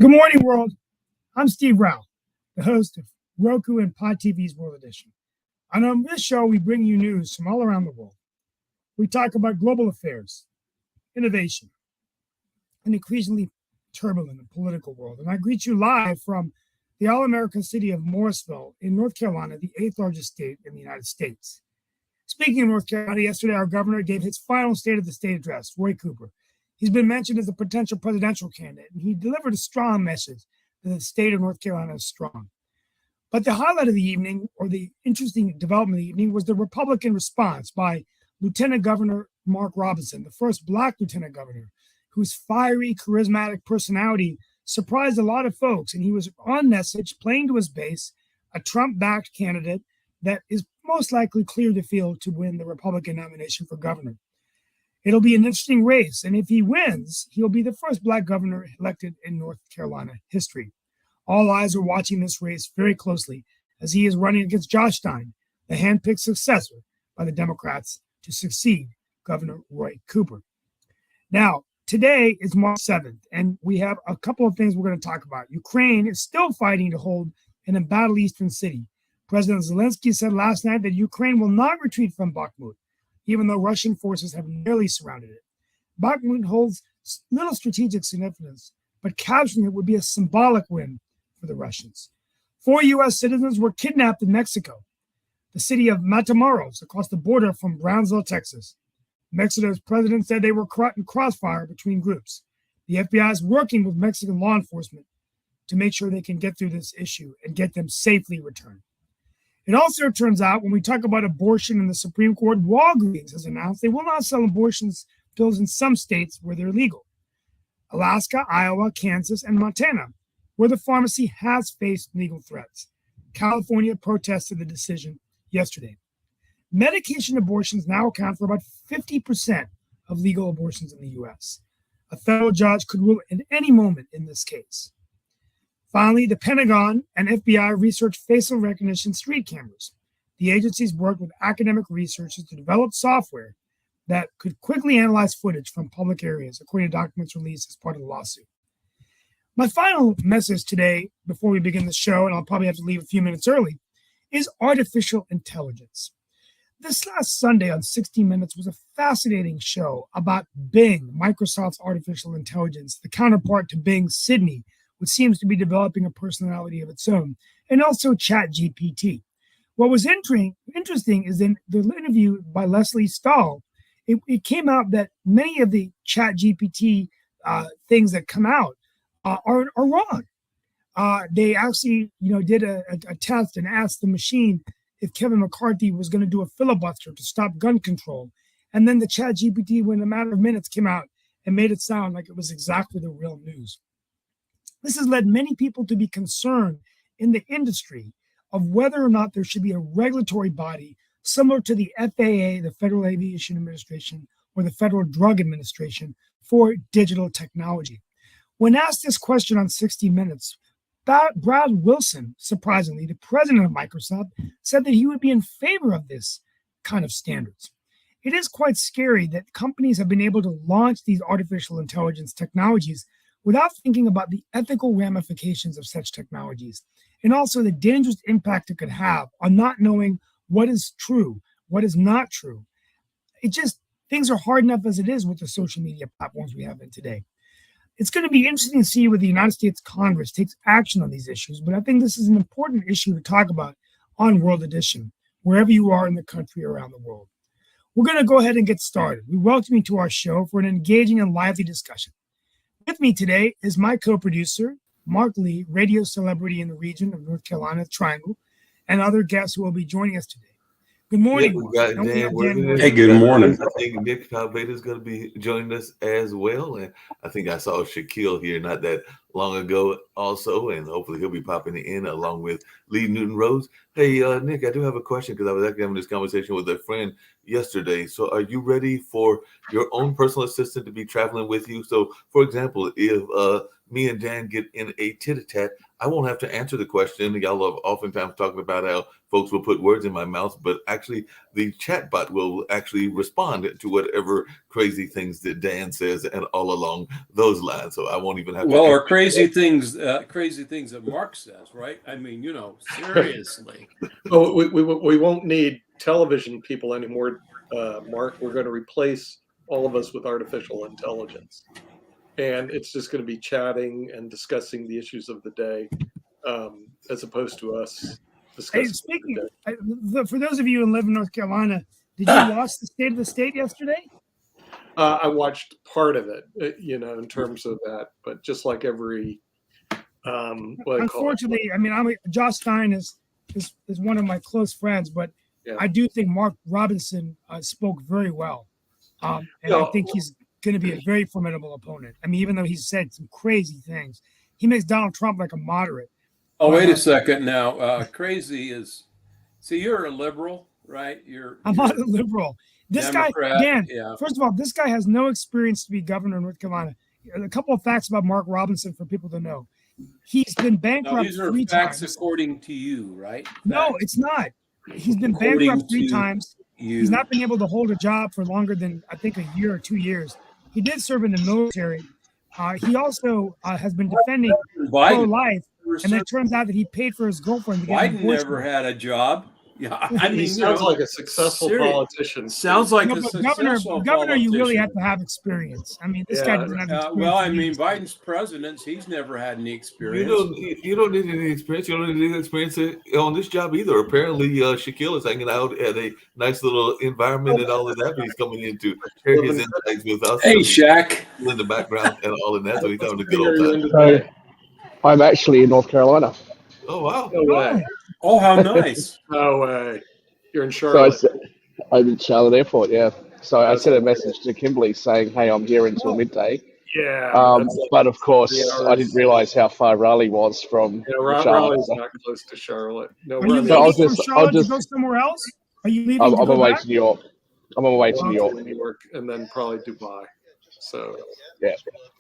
Good morning, world. I'm Steve Rao, the host of Roku and Pod TV's World Edition. And on this show, we bring you news from all around the world. We talk about global affairs, innovation, an increasingly turbulent and political world. And I greet you live from the all-American city of Morrisville in North Carolina, the 8th largest state in the United States. Speaking of North Carolina, yesterday our governor gave his final State of the State address, Roy Cooper. He's been mentioned as a potential presidential candidate, and he delivered a strong message that the state of North Carolina is strong. But the highlight of the evening, or the interesting development of the evening, was the Republican response by Lieutenant Governor Mark Robinson, the first Black lieutenant governor, whose fiery, charismatic personality surprised a lot of folks. And he was on message, playing to his base, a Trump-backed candidate that is most likely clear the field to win the Republican nomination for governor. It'll be an interesting race, and if he wins, he'll be the first Black governor elected in North Carolina history. All eyes are watching this race very closely as he is running against Josh Stein, the handpicked successor by the Democrats to succeed Governor Roy Cooper. Now, today is March 7th, and we have a couple of things we're going to talk about. Ukraine is still fighting to hold an embattled eastern city. President Zelensky said last night that Ukraine will not retreat from Bakhmut, even though Russian forces have nearly surrounded it. Bakhmut holds little strategic significance, but capturing it would be a symbolic win for the Russians. 4 U.S. citizens were kidnapped in Mexico, the city of Matamoros, across the border from Brownsville, Texas. Mexico's president said they were caught in crossfire between groups. The FBI is working with Mexican law enforcement to make sure they can get through this issue and get them safely returned. It also turns out when we talk about abortion in the Supreme Court, Walgreens has announced they will not sell abortion pills in some states where they're legal. Alaska, Iowa, Kansas, and Montana, where the pharmacy has faced legal threats. California protested the decision yesterday. Medication abortions now account for about 50% of legal abortions in the U.S. A federal judge could rule at any moment in this case. Finally, the Pentagon and FBI researched facial recognition street cameras. The agencies worked with academic researchers to develop software that could quickly analyze footage from public areas, according to documents released as part of the lawsuit. My final message today, before we begin the show, and I'll probably have to leave a few minutes early, is artificial intelligence. This last Sunday on 60 Minutes was a fascinating show about Bing, Microsoft's artificial intelligence, the counterpart to Bing, Sydney, which seems to be developing a personality of its own, and also ChatGPT. What was interesting is in the interview by Leslie Stahl, it came out that many of the ChatGPT things that come out are wrong. They actually, did a test and asked the machine if Kevin McCarthy was going to do a filibuster to stop gun control. And then the ChatGPT, within a matter of minutes, came out and made it sound like it was exactly the real news. This has led many people to be concerned in the industry of whether or not there should be a regulatory body similar to the FAA, the Federal Aviation Administration, or the Federal Drug Administration for digital technology. When asked this question on 60 Minutes, Brad Wilson, surprisingly, the president of Microsoft, said that he would be in favor of this kind of standards. It is quite scary that companies have been able to launch these artificial intelligence technologies without thinking about the ethical ramifications of such technologies, and also the dangerous impact it could have on not knowing what is true, what is not true. Things are hard enough as it is with the social media platforms we have in today. It's going to be interesting to see whether the United States Congress takes action on these issues, but I think this is an important issue to talk about on World Edition, wherever you are in the country or around the world. We're going to go ahead and get started. We welcome you to our show for an engaging and lively discussion. With me today is my co-producer, Mark Lee, radio celebrity in the region of North Carolina Triangle, and other guests who will be joining us today. Good morning. Yeah, we got Dan Worthington. Hey, good morning. I think Nick Talbot is going to be joining us as well. And I think I saw Shaquille here not that long ago also, and hopefully he'll be popping in along with Lee Newton Rose. Hey, Nick, I do have a question because I was actually having this conversation with a friend yesterday. So are you ready for your own personal assistant to be traveling with you? So, for example, if me and Dan get in a tit-a-tat, I won't have to answer the question. Y'all are oftentimes talking about how folks will put words in my mouth, but actually the chatbot will actually respond to whatever crazy things that Dan says and all along those lines. So I won't even have to. Well, or crazy things that Mark says, right? I mean, seriously. Oh, we won't need television people anymore, Mark. We're going to replace all of us with artificial intelligence, and it's just going to be chatting and discussing the issues of the day, as opposed to us Hey, discussing. speaking, for those of you who live in North Carolina, did you watch the State of the State yesterday? I watched part of it, in terms of that, but just like every, Unfortunately, I mean, Josh Stein is one of my close friends, but Yeah. I do think Mark Robinson spoke very well, and I think he's going to be a very formidable opponent. I mean, even though he's said some crazy things, he makes Donald Trump like a moderate. Oh, wait a second now. Crazy is, see, you're a liberal, right? I'm not a liberal. This Democrat, guy, Dan, yeah. first of all, this guy has no experience to be governor of North Carolina. A couple of facts about Mark Robinson for people to know. He's been Now, bankrupt these are 3 facts times. according to you, right? No, Facts it's not. He's been according bankrupt 3 to times. you. He's not been able to hold a job for longer than, I think, a year or 2 years. He did serve in the military. He also has been defending pro-life, and it turns out that he paid for his girlfriend to get an Biden abortion. never had a job. Yeah, I mean, he sounds like a successful politician. Sounds like No, a but successful governor, you really politician. have to have experience. I mean, this guy doesn't have experience. Well, I mean, Biden's president, he's never had any experience. You don't need any experience. You don't need any experience on this job either. Apparently, Shaquille is hanging out at a nice little environment and all of that, but he's coming in to share his insights with us. Hey, Shaq. In the background and all of that, so he's having a good old time. So I'm actually in North Carolina. Oh, wow. No way. Oh, how nice. No way. You're in So Charlotte. I'm in Charlotte Airport, yeah. So I sent a message to Kimberly saying, hey, I'm here until midday. Yeah. But of course, I didn't realize how far Raleigh was from Charlotte. Raleigh's not close to Charlotte. No, Are you we're leaving from Charlotte to go somewhere else? Are you leaving I'm to on my go way back? to New York. I'm on my way to New York. New York, and then probably Dubai. So Yeah.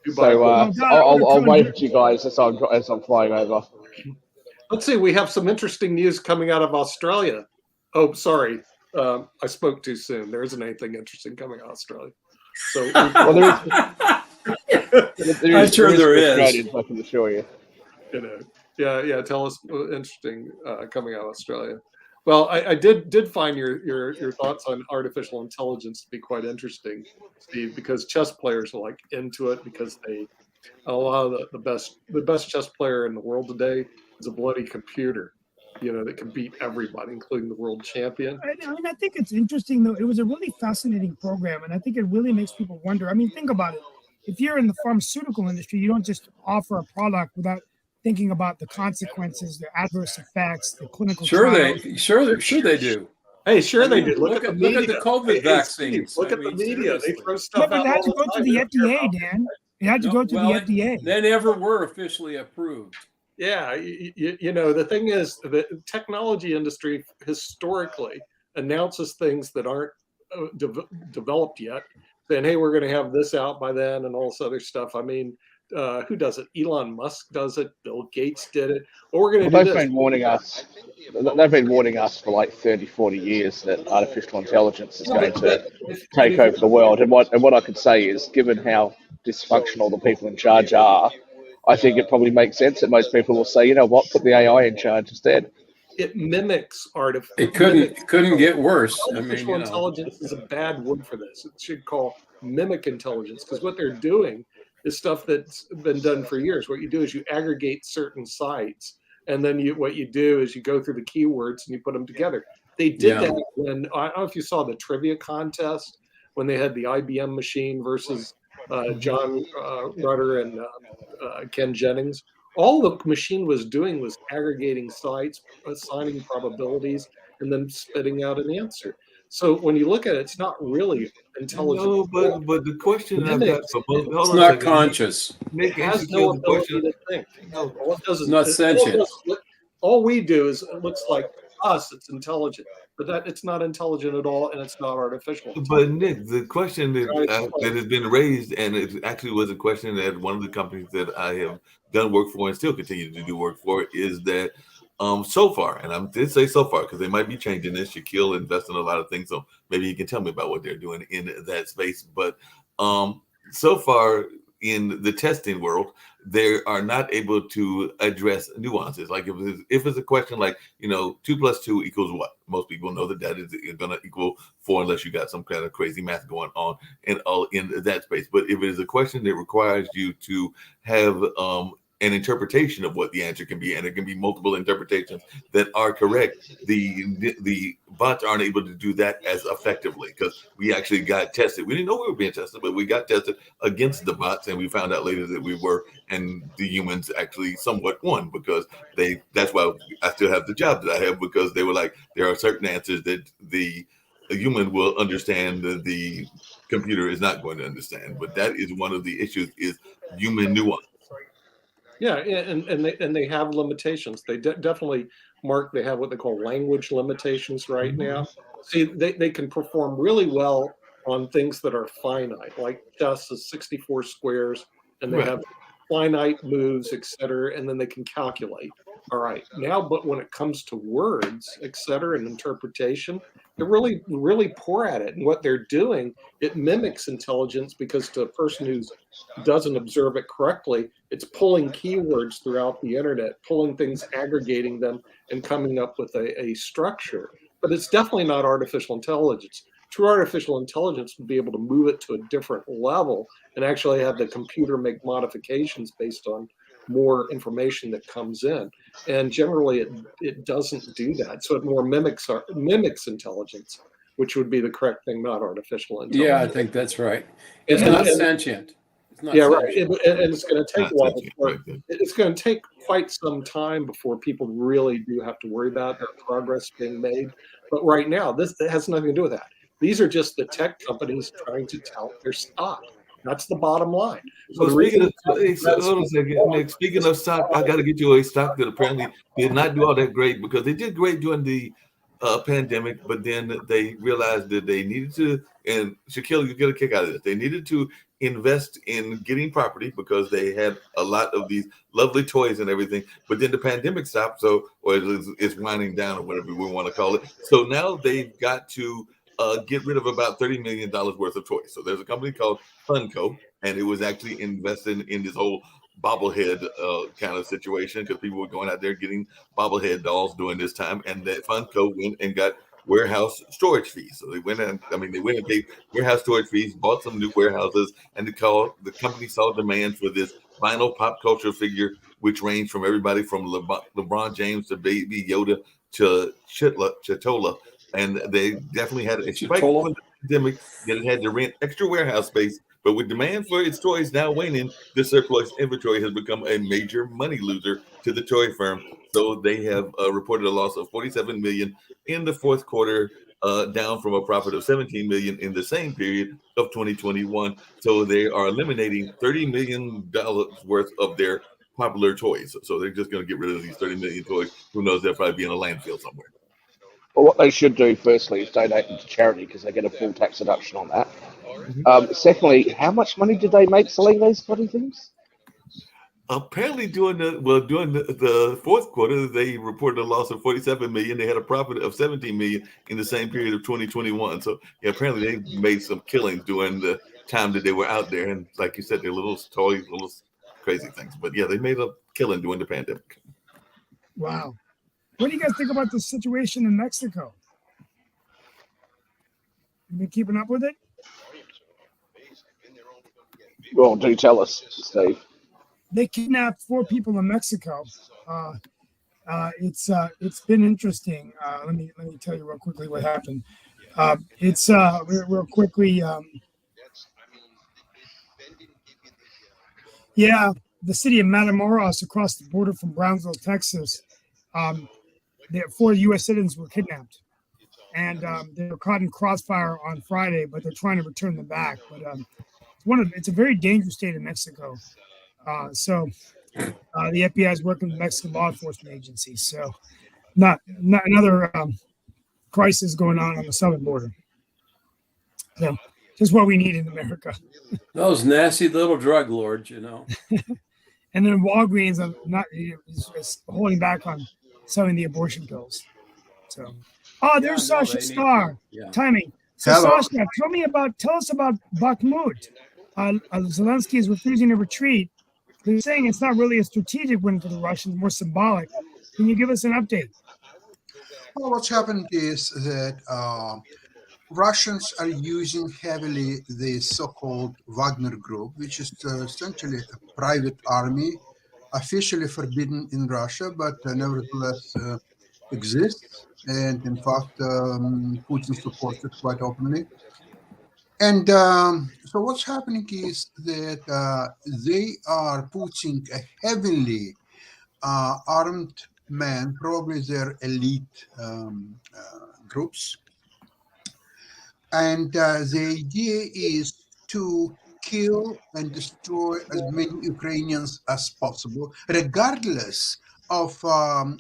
Dubai. So I'll wave to you guys as I'm flying over. Let's see. We have some interesting news coming out of Australia. Oh, sorry. I spoke too soon. There isn't anything interesting coming out of Australia. So Well, I'm sure there is. Australians, I can assure you. Yeah. Tell us interesting coming out of Australia. Well, I did find your thoughts on artificial intelligence to be quite interesting, Steve, because chess players are like into it because a lot of the best chess player in the world today is a bloody computer, that can beat everybody, including the world champion. I mean, I think it's interesting, though. It was a really fascinating program, and I think it really makes people wonder. I mean, think about it. If you're in the pharmaceutical industry, you don't just offer a product without thinking about the consequences, the adverse effects, the clinical trials. Sure they do. Hey, sure I they mean, do. Look at the look media. at the COVID Hey, vaccines. Steve, look at the media. They throw stuff Yeah, but out. it had to all go the to time. the They don't care FDA, about Dan. It had to go to the FDA. They never were officially approved. Yeah, the thing is, the technology industry historically announces things that aren't developed yet, saying, hey, we're going to have this out by then and all this other stuff. I mean, who does it? Elon Musk does it. Bill Gates did it. Or we're going to do They've this. been warning us. They've been warning us for like 30, 40 years that artificial intelligence is going to take over the world. And what I could say is, given how dysfunctional the people in charge are, I think it probably makes sense that most people will say, you know what, put the AI in charge instead. It mimics artificial. It couldn't get worse. Artificial intelligence is a bad word for this. It should call mimic intelligence, because what they're doing is stuff that's been done for years. What you do is you aggregate certain sites, and then what you do is you go through the keywords and you put them together. They did that when, I don't know if you saw the trivia contest, when they had the IBM machine versus John Rutter and Ken Jennings. All the machine was doing was aggregating sites, assigning probabilities, and then spitting out an answer. So when you look at it, it's not really intelligent. No, but the question I've got for both, it's not conscious. Nick It has no ability to think. No, all it does is not sentient. All we do is it looks like us. It's intelligent, but that it's not intelligent at all, and it's not artificial. But Nick, the question that has been raised, and it actually was a question that one of the companies that I have done work for and still continue to do work for, is that so far, and I did say so far because they might be changing this. Shaquille invests in a lot of things, so maybe you can tell me about what they're doing in that space. But so far, in the testing world, they are not able to address nuances. Like if it's a question like, 2 + 2 = what? Most people know that is going to equal 4 unless you got some kind of crazy math going on in that space. But if it is a question that requires you to have an interpretation of what the answer can be, and it can be multiple interpretations that are correct, the bots aren't able to do that as effectively, because we actually got tested. We didn't know we were being tested, but we got tested against the bots, and we found out later that we were, and the humans actually somewhat won, because that's why I still have the job that I have, because they were like, there are certain answers that a human will understand that the computer is not going to understand. But that is one of the issues, is human nuance. Yeah, and they have limitations. They definitely, Mark, they have what they call language limitations right now. See, they can perform really well on things that are finite, like chess is 64 squares, and they have finite moves, etc., and then they can calculate. All right, now, but when it comes to words, etc., and interpretation, they're really, really poor at it. And what they're doing, it mimics intelligence, because to a person who doesn't observe it correctly, it's pulling keywords throughout the internet, pulling things, aggregating them, and coming up with a structure. But it's definitely not artificial intelligence. True artificial intelligence would be able to move it to a different level and actually have the computer make modifications based on more information that comes in. And generally it doesn't do that. So it more mimics intelligence, which would be the correct thing, not artificial intelligence. Yeah, I think that's right. It's not sentient. It's not sentient. Right. And it's going to take a while before, it's going to take quite some time before people really do have to worry about their progress being made. But right now, this has nothing to do with that. These are just the tech companies trying to tout their stock. That's the bottom line. So speaking of stock, I got to get you a stock that apparently did not do all that great, because they did great during the pandemic, but then they realized that they needed to, and Shaquille, you get a kick out of this, they needed to invest in getting property, because they had a lot of these lovely toys and everything, but then the pandemic stopped, or it's winding down, or whatever we want to call it. So now they've got to get rid of about $30 million worth of toys. So there's a company called Funko, and it was actually investing in this whole bobblehead kind of situation, because people were going out there getting bobblehead dolls during this time, and that Funko went and got warehouse storage fees. So they went and paid warehouse storage fees, bought some new warehouses, and the company saw demand for this vinyl pop culture figure, which ranged from everybody from LeBron James to Baby Yoda to Chitola. And they definitely had a spike in the pandemic that it had to rent extra warehouse space. But with demand for its toys now waning, the surplus inventory has become a major money loser to the toy firm. So they have reported a loss of $47 million in the fourth quarter, down from a profit of $17 million in the same period of 2021. So they are eliminating $30 million worth of their popular toys. So they're just going to get rid of these 30 million toys. Who knows? They'll probably be in a landfill somewhere. Well, what they should do firstly is donate them to charity, because they get a full tax deduction on that. Secondly, how much money did they make selling these bloody things? Apparently, during the fourth quarter, they reported a loss of $47 million. They had a profit of $17 million in the same period of 2021. So yeah, apparently they made some killings during the time that they were out there. And like you said, they're little toys, little crazy things. But yeah, they made a killing during the pandemic. Wow. What do you guys think about the situation in Mexico? You been keeping up with it? Well, do tell us, Steve. They kidnapped 4 people in Mexico. It's been interesting. Let me tell you real quickly what happened. It's real quickly. Yeah, the city of Matamoros, across the border from Brownsville, Texas. 4 U.S. citizens were kidnapped, and they were caught in crossfire on Friday, but they're trying to return them back. But it's a very dangerous state in Mexico. So the FBI is working with Mexican law enforcement agencies. So not another crisis going on the southern border. So just what we need in America. Those nasty little drug lords, And then Walgreens is holding back on selling the abortion pills. So, there's Sasha Star. Timing. So Hello. Sasha, tell us about Bakhmut. Zelensky is refusing to retreat. They're saying it's not really a strategic win for the Russians, more symbolic. Can you give us an update? Well, what's happened is that Russians are using heavily the so-called Wagner Group, which is essentially a private army, officially forbidden in Russia, but nevertheless exists. And in fact, Putin supports it quite openly. And so what's happening is that they are putting a heavily armed men, probably their elite groups. And the idea is to kill and destroy as many Ukrainians as possible, regardless of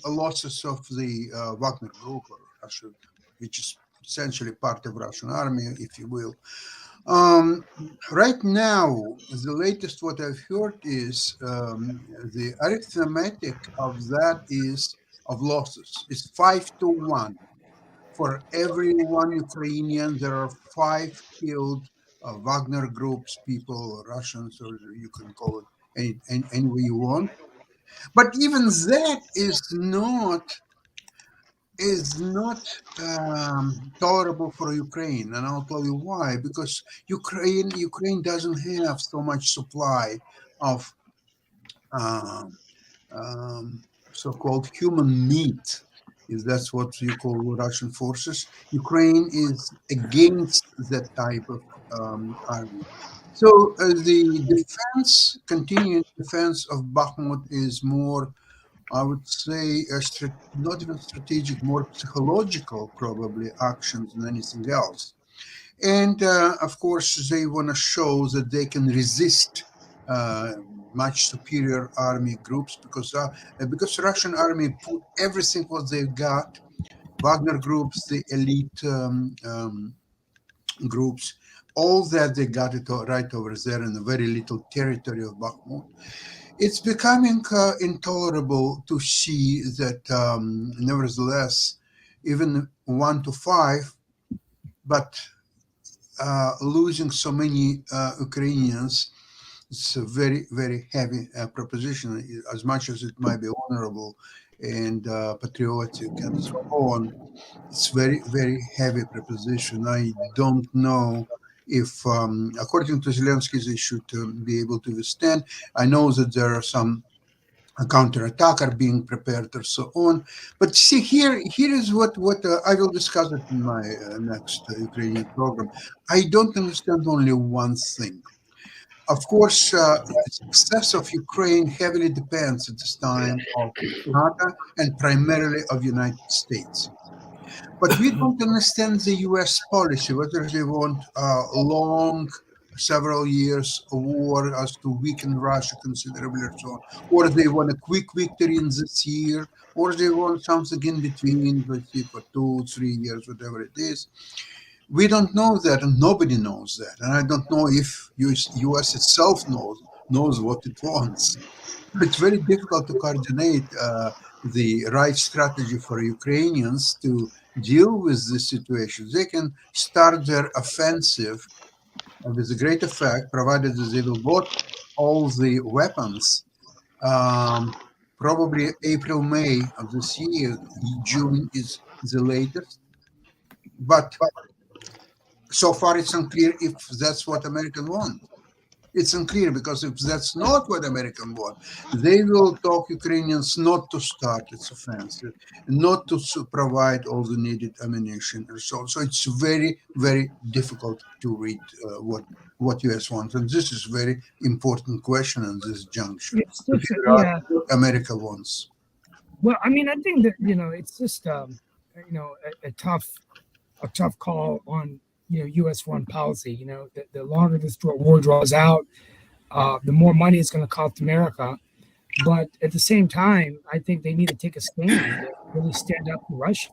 losses of the Wagner Group, which is essentially part of Russian army, if you will. Right now, the latest what I've heard is the arithmetic of that is of losses. It's 5-1. For every one Ukrainian, there are 5 killed Wagner groups, people, Russians, or you can call it any way you want. But even that is not tolerable for Ukraine, and I'll tell you why. Because Ukraine doesn't have so much supply of so-called human meat, if that's what you call Russian forces. Ukraine is against that type of army. So the defense, continuing defense of Bakhmut is more, I would say, not even strategic, more psychological, probably, actions than anything else. And of course, they want to show that they can resist much superior army groups because Russian army put everything what they've got, Wagner groups, the elite groups, all that they got it right over there in a very little territory of Bakhmut. It's becoming intolerable to see that nevertheless, even 1-5, but losing so many Ukrainians, it's a very, very heavy proposition, as much as it might be honorable and patriotic and so on. It's very, very heavy proposition. I don't know if, according to Zelensky, they should be able to withstand. I know that there are some counterattack are being prepared or so on. But see, here is what I will discuss it in my next Ukrainian program. I don't understand only one thing. Of course, the success of Ukraine heavily depends at this time of NATO and primarily of United States. But we don't understand the U.S. policy, whether they want long, several years of war as to weaken Russia considerably or so on, or they want a quick victory in this year, or they want something in between, let's see, for 2-3 years, whatever it is. We don't know that, and nobody knows that. And I don't know if U.S. itself knows what it wants. It's very difficult to coordinate the right strategy for Ukrainians to deal with this situation. They can start their offensive with great effect, provided that they will bought all the weapons. Probably April, May of this year. June is the latest. But so far, it's unclear if that's what Americans want. It's unclear because if that's not what Americans want, they will talk Ukrainians not to start its offensive, not to provide all the needed ammunition and so on. So it's very, very difficult to read what U.S. wants. And this is a very important question in this juncture. To figure out what America wants. Well, I mean, I think that, it's just, a tough call on, U.S. foreign policy. The longer this war draws out, the more money it's going to cost America. But at the same time, I think they need to take a stand, really stand up to Russia.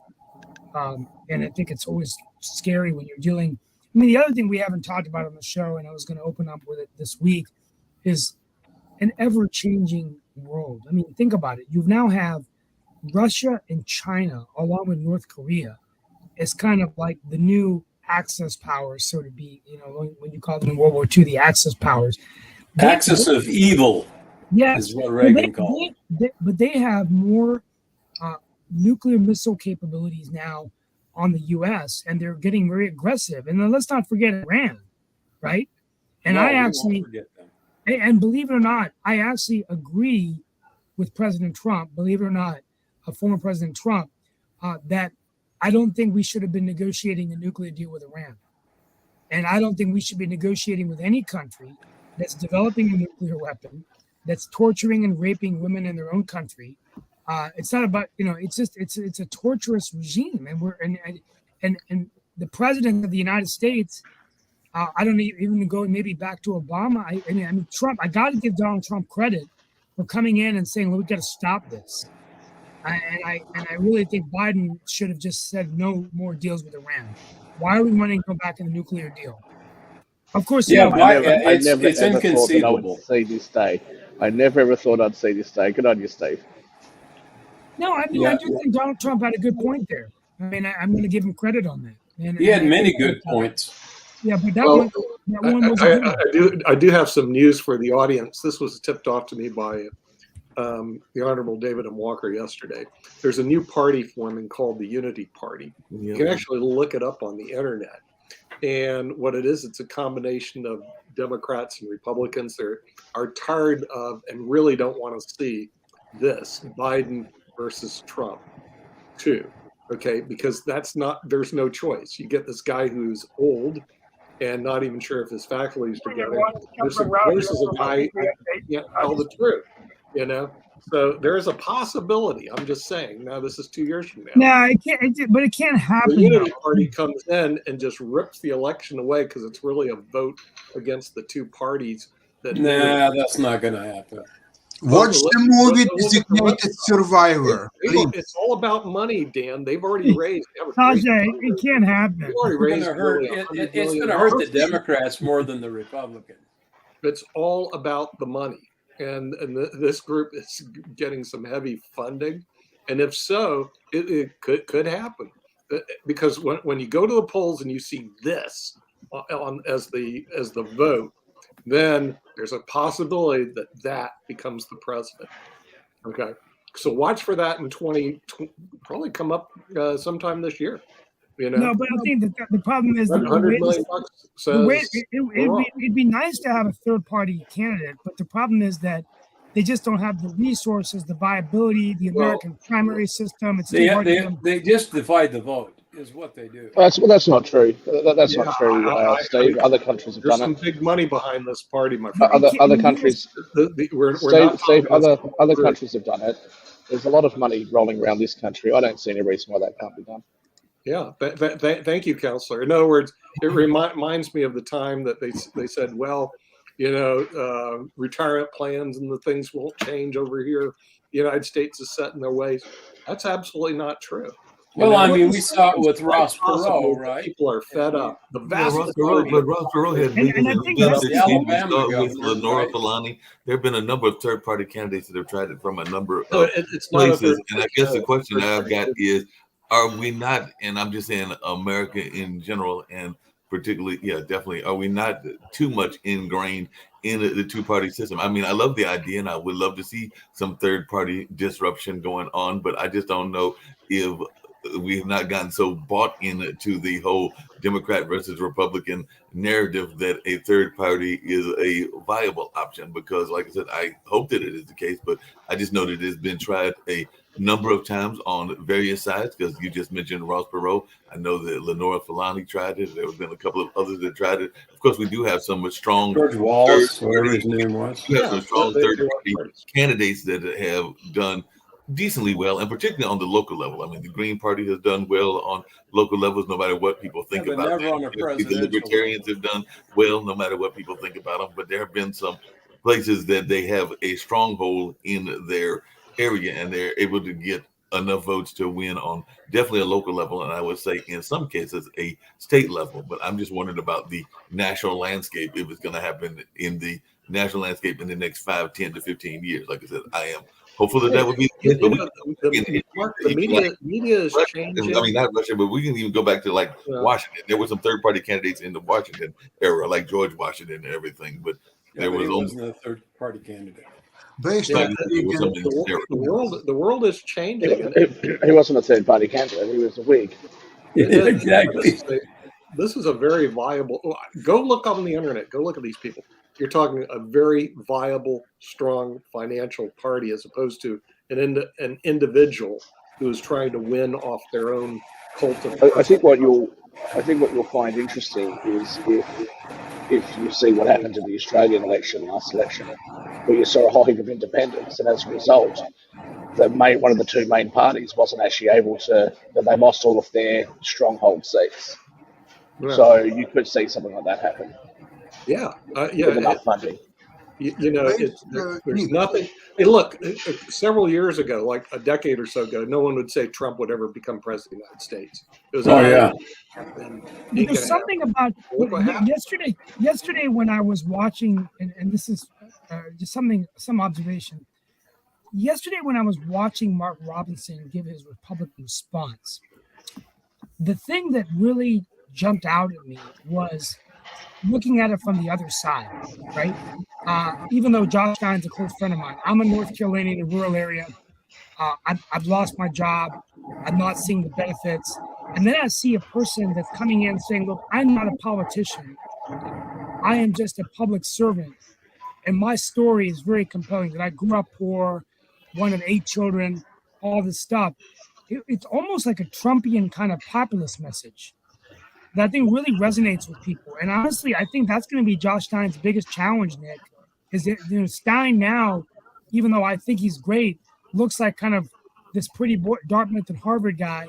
And I think it's always scary when you're dealing. I mean, the other thing we haven't talked about on the show, and I was going to open up with it this week, is an ever-changing world. I mean, think about it. You now have Russia and China, along with North Korea, as kind of like the new Axis powers, so to be. When you call them in World War II, the Axis powers. Axis of evil Yes, is what Reagan called it. but they have more nuclear missile capabilities now on the U.S. and they're getting very aggressive. And then let's not forget Iran, right? And No, I we won't actually, forget them. and believe it or not, I actually agree with President Trump. Believe it or not, former President Trump, that I don't think we should have been negotiating a nuclear deal with Iran, and I don't think we should be negotiating with any country that's developing a nuclear weapon, that's torturing and raping women in their own country. It's not about, it's just it's a torturous regime, and the president of the United States. I don't even go maybe back to Obama. I mean Trump. I got to give Donald Trump credit for coming in and saying, "Well, we got to stop this." I really think Biden should have just said no more deals with Iran. Why are we wanting to go back in the nuclear deal? Of course, Yeah, I never, it's ever thought that I inconceivable. would see this day. I never ever thought I'd see this day. Good on you, Steve. No, I mean, I do think Donald Trump had a good point there. I mean, I'm going to give him credit on that. And He had many good points. Yeah, but Well, that one was a good one. I do have some news for the audience. This was tipped off to me by the Honorable David M. Walker yesterday. There's a new party forming called the Unity Party. You can actually look it up on the internet. And what it is, it's a combination of Democrats and Republicans. They are tired of and really don't want to see this Biden versus Trump too. Okay, because there's no choice. You get this guy who's old and not even sure if his faculties together versus a guy who can't tell the truth, So there's a possibility. I'm just saying. Now this is 2 years from now. No, it can't. But it can't happen. The Unity Party comes in and just rips the election away because it's really a vote against the two parties. Nah, that's not going to happen. Watch the movie Designated Survivor. It's all about money, Dan. They've already raised. Tajay, it can't happen. They've already raised It's going to hurt the Democrats more than the Republicans. It's all about the money. And this group is getting some heavy funding. And if so, it could happen. Because when you go to the polls and you see this as the vote, then there's a possibility that becomes the president. Okay, so watch for that in probably come up sometime this year. No, but I think that the problem is $100 million it'd be nice to have a third party candidate, but the problem is that they just don't have the resources, the viability, the American primary system. It's too hard they just divide the vote. Is what they do. That's not true. That's not true, Steve. Other countries have There's done some big money behind this party, my it. friend. Other countries, Steve, other countries have done it. There's a lot of money rolling around this country. I don't see any reason why that can't be done. Yeah, thank you, Counselor. In other words, it reminds me of the time that they said, well, retirement plans and the things won't change over here. The United States is set in their ways. That's absolutely not true. Well, I mean, we saw it with Ross Perot, right? People are fed up. The vast Ross Perot had with Lenora Falani. There have been a number of third-party candidates that have tried it from a number of places. And I guess the question I've got is, are we not, and I'm just saying America in general, and particularly, definitely, are we not too much ingrained in the two-party system? I mean, I love the idea, and I would love to see some third-party disruption going on, but I just don't know if we have not gotten so bought into the whole Democrat versus Republican narrative that a third party is a viable option. Because, like I said, I hope that it is the case, but I just know that it's been tried a number of times on various sides. Because you just mentioned Ross Perot. I know that Lenora Falani tried it. There have been a couple of others that tried it. Of course, we do have some strong George Wallace, whatever his name was. We have some strong third-party candidates that have done decently well, and particularly on the local level. I mean, the Green Party has done well on local levels, no matter what people think about them. The Libertarians have done well, no matter what people think about them. But there have been some places that they have a stronghold in their area, and they're able to get enough votes to win on definitely a local level, and I would say in some cases a state level. But I'm just wondering about the national landscape, if it's going to happen in the national landscape in the next 5, 10 to 15 years. Like I said, I am Hopefully that would be the case. You But know, Mark, we the media is changing. I mean, not Russia, but we can even go back to like Yeah. Washington. There were some third-party candidates in the Washington era, like George Washington and everything. But there but he was wasn't a third party candidate. Based Yeah, on there was some in the there. the world is changing. And He wasn't a third party candidate. He was a Whig. Exactly. This is a very viable. Go look on the internet. Go look at these people. You're talking a very viable, strong financial party as opposed to an individual who is trying to win off their own cult of. I think what you'll find interesting is if you see what happened in the Australian election, last election, where you saw a whole heap of independents, and as a result, one of the two main parties wasn't actually able to. That they lost all of their stronghold seats. Yeah. So you could see something like that happen. Yeah, With enough funding. There's nothing. Hey, look, several years ago, like a decade or so ago, no one would say Trump would ever become president of the United States. It was There's something about yesterday when I was watching, and this is just some observation. Yesterday when I was watching Mark Robinson give his Republican response, the thing that really jumped out at me was looking at it from the other side, right? Even though Josh Stein's a close friend of mine, I'm in North Carolina in a rural area. I've lost my job. I'm not seeing the benefits. And then I see a person that's coming in saying, look, I'm not a politician. I am just a public servant. And my story is very compelling that I grew up poor, one of 8 children, all this stuff. It's almost like a Trumpian kind of populist message that I think really resonates with people. And honestly, I think that's going to be Josh Stein's biggest challenge, Nick, is that Stein now, even though I think he's great, looks like kind of this pretty Dartmouth and Harvard guy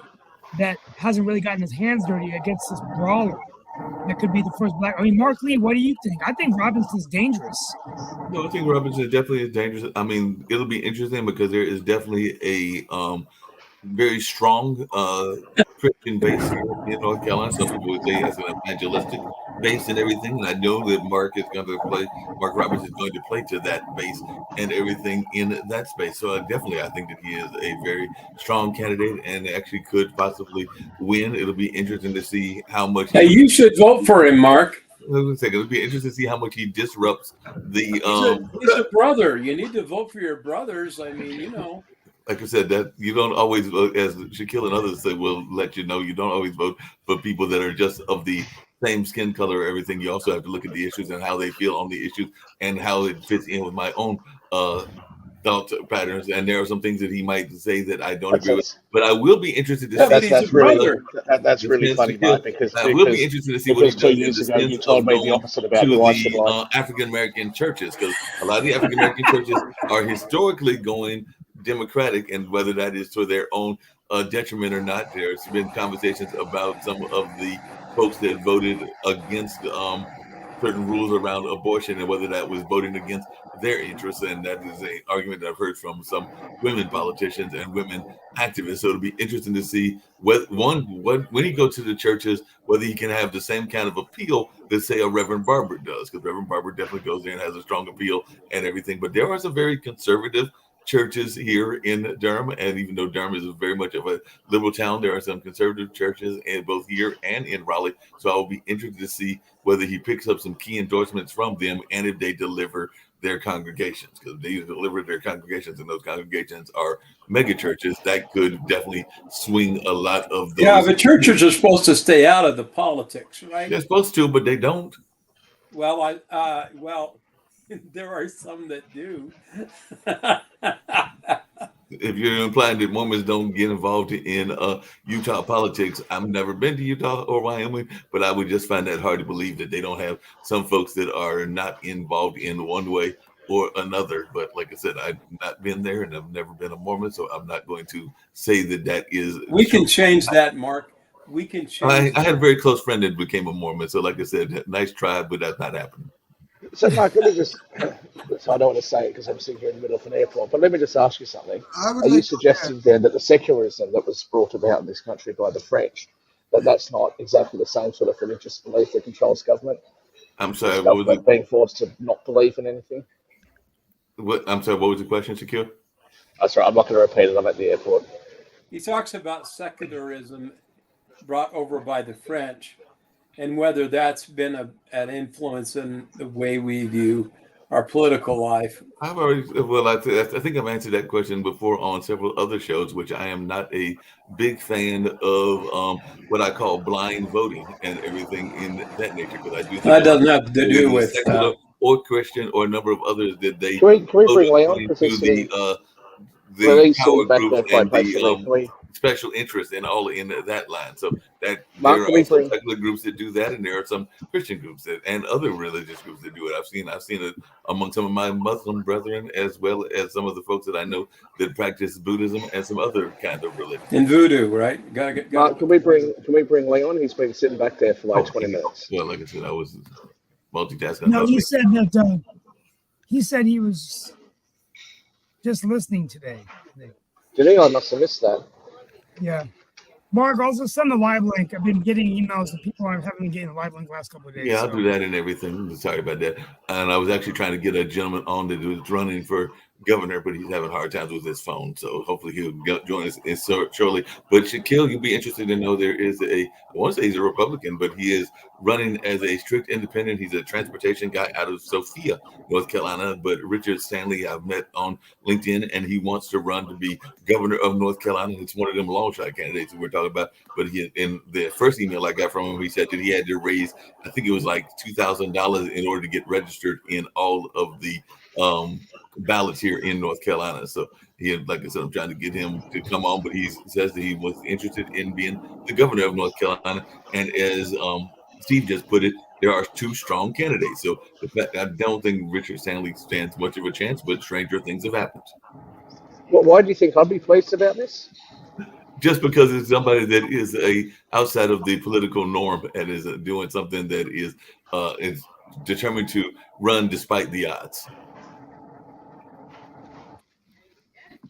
that hasn't really gotten his hands dirty against this brawler that could be the first black. I mean, Mark Lee, what do you think? I think Robinson's dangerous. No, I think Robinson definitely is dangerous. I mean, it'll be interesting because there is definitely a very strong Christian base in North Carolina. Some people would say has an evangelistic base and everything. And I know that Mark Roberts is going to play to that base and everything in that space. So I think that he is a very strong candidate and actually could possibly win. It'll be interesting to see how much. Hey, you should vote for him, Mark. It'll be interesting to see how much he disrupts the. He's a brother. You need to vote for your brothers. I mean, Like I said, that you don't always vote, as Shaquille and others say, will let you know, you don't always vote for people that are just of the same skin color or everything. You also have to look at the issues and how they feel on the issues and how it fits in with my own thought patterns. And there are some things that he might say that I don't agree with. But I will be interested to see. That's really funny, Mike, because I will be interested to see what he does 2 years ago you told me the opposite about who I should like. African American churches, because a lot of the African American churches are historically going Democratic, and whether that is to their own detriment or not, there's been conversations about some of the folks that voted against certain rules around abortion and whether that was voting against their interests. And that is an argument that I've heard from some women politicians and women activists. So it'll be interesting to see when he goes to the churches, whether he can have the same kind of appeal that, say, a Reverend Barber does, because Reverend Barber definitely goes there and has a strong appeal and everything. But there are some very conservative churches here in Durham, and even though Durham is very much of a liberal town, there are some conservative churches in both here and in Raleigh. So I will be interested to see whether he picks up some key endorsements from them and if they deliver their congregations, because they deliver their congregations, and those congregations are mega churches that could definitely swing a lot of those. Yeah, the churches are supposed to stay out of the politics, right? They're supposed to, but they don't. Well, there are some that do. If you're implying that Mormons don't get involved in Utah politics, I've never been to Utah or Wyoming, but I would just find that hard to believe that they don't have some folks that are not involved in one way or another. But like I said, I've not been there and I've never been a Mormon, so I'm not going to say that is. We can change that, Mark. We can change. I had a very close friend that became a Mormon, so like I said, nice try, but that's not happening. So, Mark, let me just, so I don't want to say it because I'm sitting here in the middle of an airport, but let me just ask you something. Are you suggesting then that the secularism that was brought about in this country by the French, that's not exactly the same sort of religious belief that controls government? I'm sorry, what was being forced to not believe in anything? I'm sorry, what was the question, Shaquille? That's right. I'm not going to repeat it. I'm at the airport. He talks about secularism brought over by the French and whether that's been an influence in the way we view our political life. I've already, well, I think I've answered that question before on several other shows, which I am not a big fan of what I call blind voting and everything in that nature, because I do think That doesn't have to do with secular or Christian or a number of others that they Can we bring voted Leon? into Because he's sitting, the power sitting back there groups quite and patiently. Can the we, special interest in all in that line. So that Mark, there can are we some bring- secular groups that do that, and there are some Christian groups that and other religious groups that do it. I've seen it among some of my Muslim brethren, as well as some of the folks that I know that practice Buddhism and some other kind of religion. in voodoo, right? Mark, can we bring Leon? He's been sitting back there for like 20 minutes. Well, like I said, I was multitasking. No, he said that he said he was just listening today. Did he? I must have missed that. Yeah. Mark, also send the live link. I've been getting emails that people haven't been getting the live link the last couple of days. Yeah, I'll do that and everything. Sorry about that. And I was actually trying to get a gentleman on that was running for governor, but he's having hard times with his phone. So hopefully he'll join us shortly. But Shaquille, you'll be interested to know there is I want to say he's a Republican, but he is running as a strict independent. He's a transportation guy out of Sophia, North Carolina. But Richard Stanley, I've met on LinkedIn, and he wants to run to be governor of North Carolina. It's one of them long shot candidates that we're talking about. But he, in the first email I got from him, he said that he had to raise, I think it was like $2,000 in order to get registered in all of the ballots here in North Carolina. So he, like I said, I'm trying to get him to come on, but he says that he was interested in being the governor of North Carolina. And as Steve just put it, there are two strong candidates. So the fact, I don't think Richard Stanley stands much of a chance, but stranger things have happened. Well, why do you think I'd be pleased about this? Just because it's somebody that is outside of the political norm and is doing something that is determined to run despite the odds.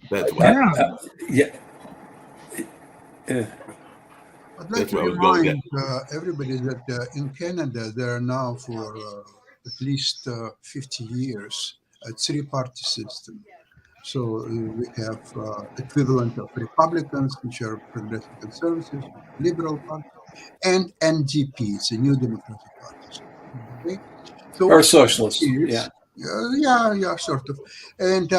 That's why. I'd like That's to where I was going remind everybody that in Canada, there are now for at least 50 years a three-party system. So we have equivalent of Republicans, which are Progressive Conservatives, Liberal Party, and NDPs, the New Democratic Parties. Okay? So Or socialists, yeah. Yeah, sort of. And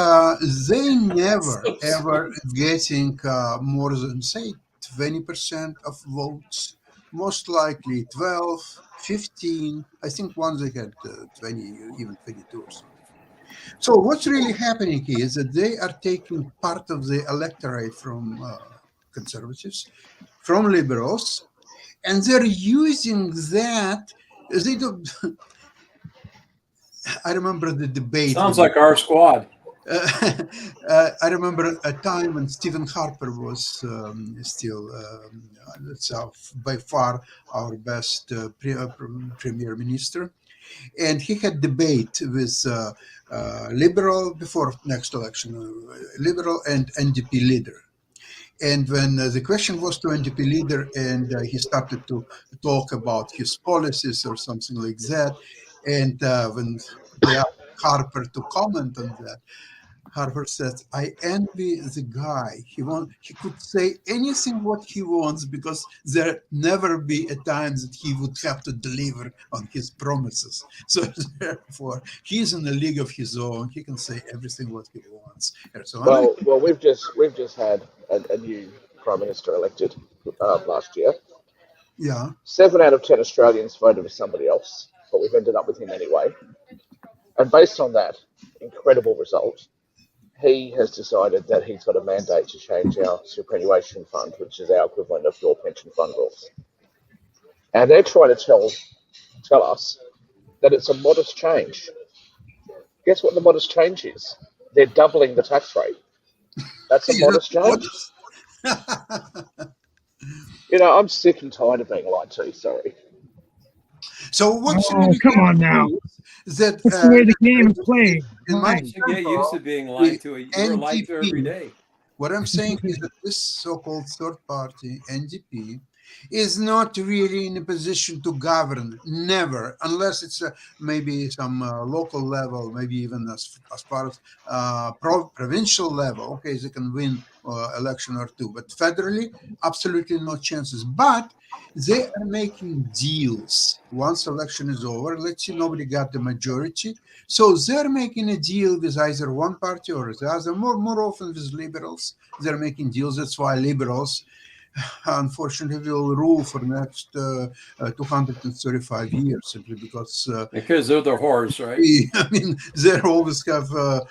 they never, ever getting more than, say, 20% of votes, most likely 12, 15. I think once they had 20, even 22 or something. So what's really happening here is that they are taking part of the electorate from conservatives, from liberals, and they're using that. They don't. I remember the debate. Sounds like our squad. I remember a time when Stephen Harper was still by far our best premier minister, and he had debate with liberal before next election, liberal and NDP leader. And when the question was to NDP leader, and he started to talk about his policies or something like that, and when they asked Harper to comment on that, Harper says, "I envy the guy. He could say anything what he wants because there never be a time that he would have to deliver on his promises. So therefore, he's in a league of his own. He can say everything what he wants." So well, we've just had a new prime minister elected last year. Yeah. 7 out of 10 Australians voted for somebody else, but we've ended up with him anyway. And based on that incredible result, he has decided that he's got a mandate to change our superannuation fund, which is our equivalent of your pension fund rules. And they're trying to tell us that it's a modest change. Guess what the modest change is? They're doubling the tax rate. That's a modest change. You know, I'm sick and tired of being lied to, sorry. So what's come on now. That that's the way the game is played. You should get used to being lied to. You're lied to every day. What I'm saying is that this so-called third party, NDP, is not really in a position to govern, never, unless it's maybe some local level, maybe even as far as provincial level. Okay, they can win election or two, but federally, absolutely no chances. But they are making deals. Once election is over, let's see, nobody got the majority. So they're making a deal with either one party or the other, more often with liberals. They're making deals. That's why liberals, unfortunately, will rule for the next 235 years, simply because Because they're the whores, right? I mean, they always have a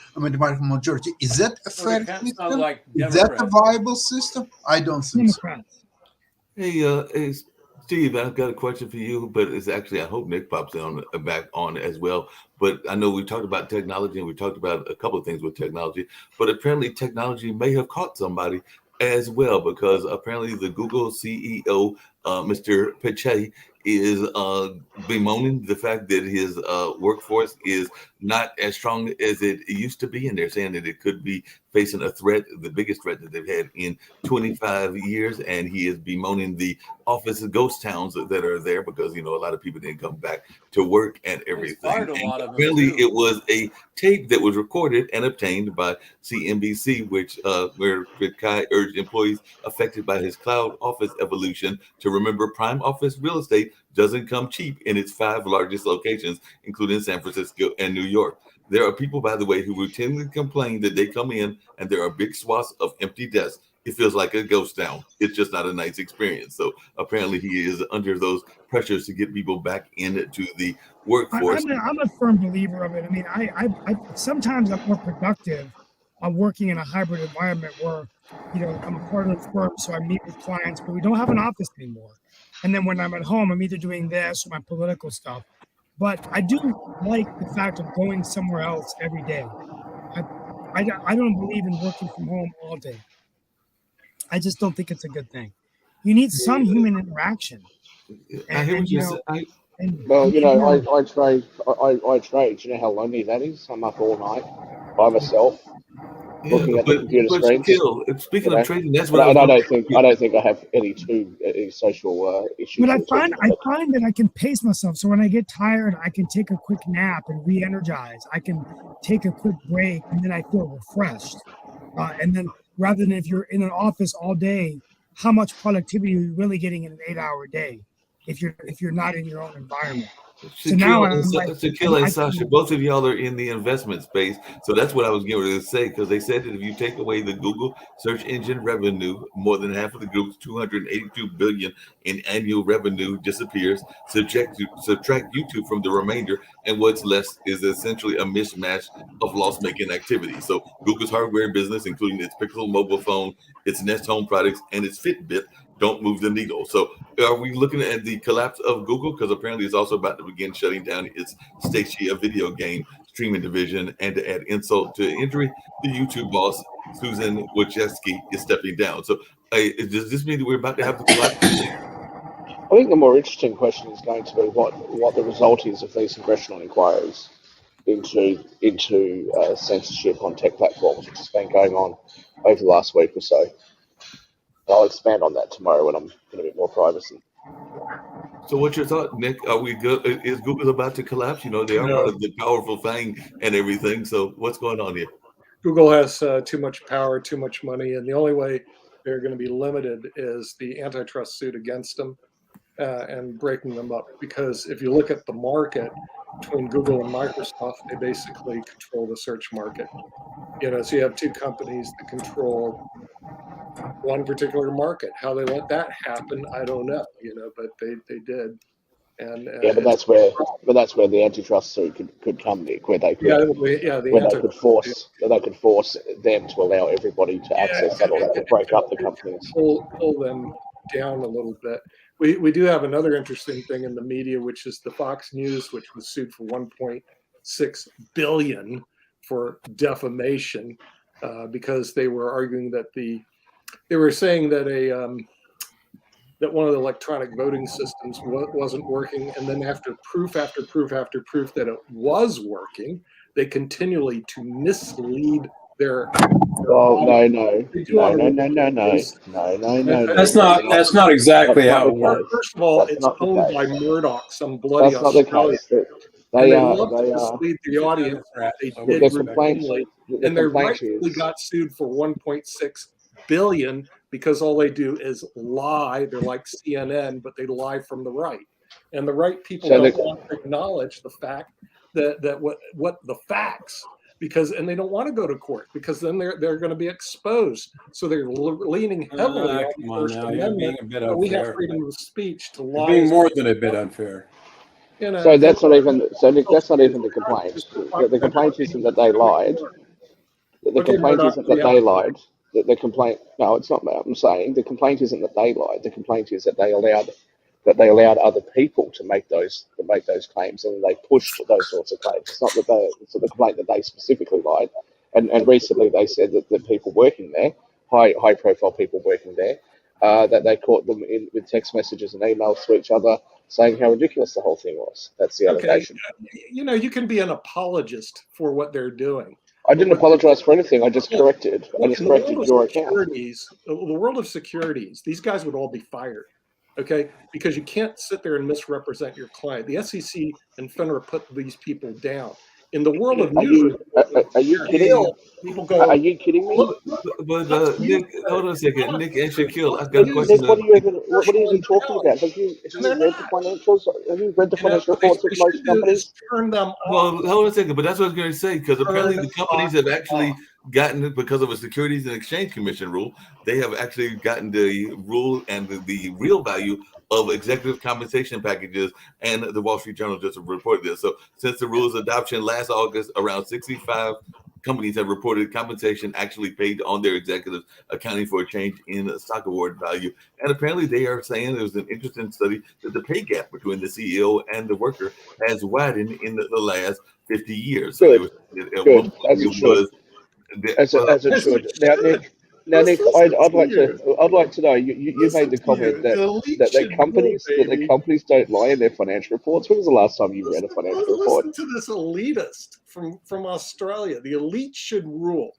majority. Is that a Well, fair they kind of sound system? like Is that a Democrats. viable system? I don't think so. Democrats. Hey, Steve, I've got a question for you, but it's actually, I hope Nick pops on back on as well. But I know we talked about technology and we talked about a couple of things with technology, but apparently technology may have caught somebody as well, because apparently the Google CEO, Mr. Pichai, is bemoaning the fact that his workforce is not as strong as it used to be, and they're saying that it could be facing a threat, the biggest threat that they've had in 25 years, and he is bemoaning the office ghost towns that are there because, you know, a lot of people didn't come back to work and everything. fired a And lot of them, apparently too. it was a tape that was recorded and obtained by CNBC, which where Pichai urged employees affected by his cloud office evolution to remember prime office real estate doesn't come cheap in its 5 largest locations, including San Francisco and New York. There are people, by the way, who routinely complain that they come in and there are big swaths of empty desks. It feels like a ghost town. It's just not a nice experience. So apparently he is under those pressures to get people back into the workforce. I'm a firm believer of it. I mean, I sometimes I'm more productive on working in a hybrid environment where, you know, I'm a part of the firm, so I meet with clients, but we don't have an office anymore. And then when I'm at home, I'm either doing this or my political stuff. But I do like the fact of going somewhere else every day. I don't believe in working from home all day. I just don't think it's a good thing. You need some human interaction. I hear what you you know, say. Well, you know, more. I trade. I trade. Do you know how lonely that is? I'm up all night by myself, looking at the computer screens. Shaquille, speaking You know? of trading, that's And what I was I going don't think I have any social issues. But I with talking find about that I can pace myself. So when I get tired, I can take a quick nap and re-energize. I can take a quick break, and then I feel refreshed. And then rather than if you're in an office all day, how much productivity are you really getting in an 8-hour day if you're not in your own environment? So now I'm like, Shaquille and Sasha, both of y'all are in the investment space. So that's what I was getting ready to say, because they said that if you take away the Google search engine revenue, more than half of the group's $282 billion in annual revenue disappears. Subtract YouTube from the remainder, and what's left is essentially a mishmash of loss-making activity. So Google's hardware business, including its Pixel mobile phone, its Nest Home products, and its Fitbit, don't move the needle. So are we looking at the collapse of Google? Because apparently it's also about to begin shutting down its Stadia video game streaming division. And to add insult to injury, the YouTube boss, Susan Wojcicki, is stepping down. So does this mean that we're about to have the collapse? I think the more interesting question is going to be what the result is of these congressional inquiries into censorship on tech platforms, which has been going on over the last week or so. I'll expand on that tomorrow when I'm in a bit more privacy. So what's your thought, Nick? Are we good? Is Google about to collapse? You know, they are part of the powerful thing and everything. So what's going on here? Google has too much power, too much money, and the only way they're going to be limited is the antitrust suit against them and breaking them up. Because if you look at the market between Google and Microsoft, they basically control the search market. You know, so you have two companies that control one particular market. How they let that happen, I don't know. You know, but they did. And but that's where the antitrust suit could come, Nick, where they could force them to allow everybody to access that, or that would break up the companies. Pull them down a little bit. We do have another interesting thing in the media, which is the Fox News, which was sued for $1.6 billion for defamation because they were arguing that they were saying that that one of the electronic voting systems wasn't working, and then after proof that it was working, they continually to mislead They're Well, no. That's not exactly That's how not it the works. case. First of all, That's it's not the owned case. by Murdoch, some bloody That's not the Australian. case. And They they are. love to They are. mislead the He's a audience. Democrat, They so did The respect complaint. him. routinely, The and they complaint rightfully is. got sued for 1.6 billion because all they do is lie. They're like CNN, but they lie from the right. And the right people So don't the want to acknowledge the fact that what the facts, because and they don't want to go to court because then they're going to be exposed. So they're leaning heavily on the Come on First now, you're being Amendment. a bit But we have unfair. freedom of speech to You're lie. being as more than a bit unfair. you know, So that's not even. So Nick, that's not it's even the not complaint. just The complaint isn't that they lied. The Okay, complaint Murdoch, isn't that yeah. they lied. The complaint. No, it's not that. I'm saying the complaint isn't that they lied. The complaint is that they allowed other people to make those claims, and they pushed those sorts of claims. It's not that they. It's not the complaint that they specifically lied. And recently they said that the people working there, high profile people working there, that they caught them in with text messages and emails to each other saying how ridiculous the whole thing was. That's the Okay, allegation. you know, you can be an apologist for what they're doing. I didn't apologize for anything. I just corrected. I Look, just in the world corrected of your account. securities, the world of securities, these guys would all be fired, okay? Because you can't sit there and misrepresent your client. The SEC and FINRA put these people down. In the world of Are news, you kidding me? people Are go, you kidding me? look, But that's you. Nick, hold on a second. Nick and Shaquille, I've got a Nick, question. what are you even talking about? Have you And they're read the not. financials? Have you read the You know, financial what they reports of most should do is companies? turn them Well, off. hold on a second, but that's what I was going to say, because apparently Turn the companies have actually off. gotten it because of a Securities and Exchange Commission rule. They have actually gotten the rule and the real value of executive compensation packages, and the Wall Street Journal just reported this. So since the rule's adoption last August, around 65 companies have reported compensation actually paid on their executives, accounting for a change in stock award value. And apparently they are saying there was an interesting study that the pay gap between the CEO and the worker has widened in the last 50 years. So Good, good, as it should, as it should. Now, Nick, I'd like to know. You made the comment that the companies don't lie in their financial reports. When was the last time you read a financial report? Listen to this elitist from Australia. The elite should rule.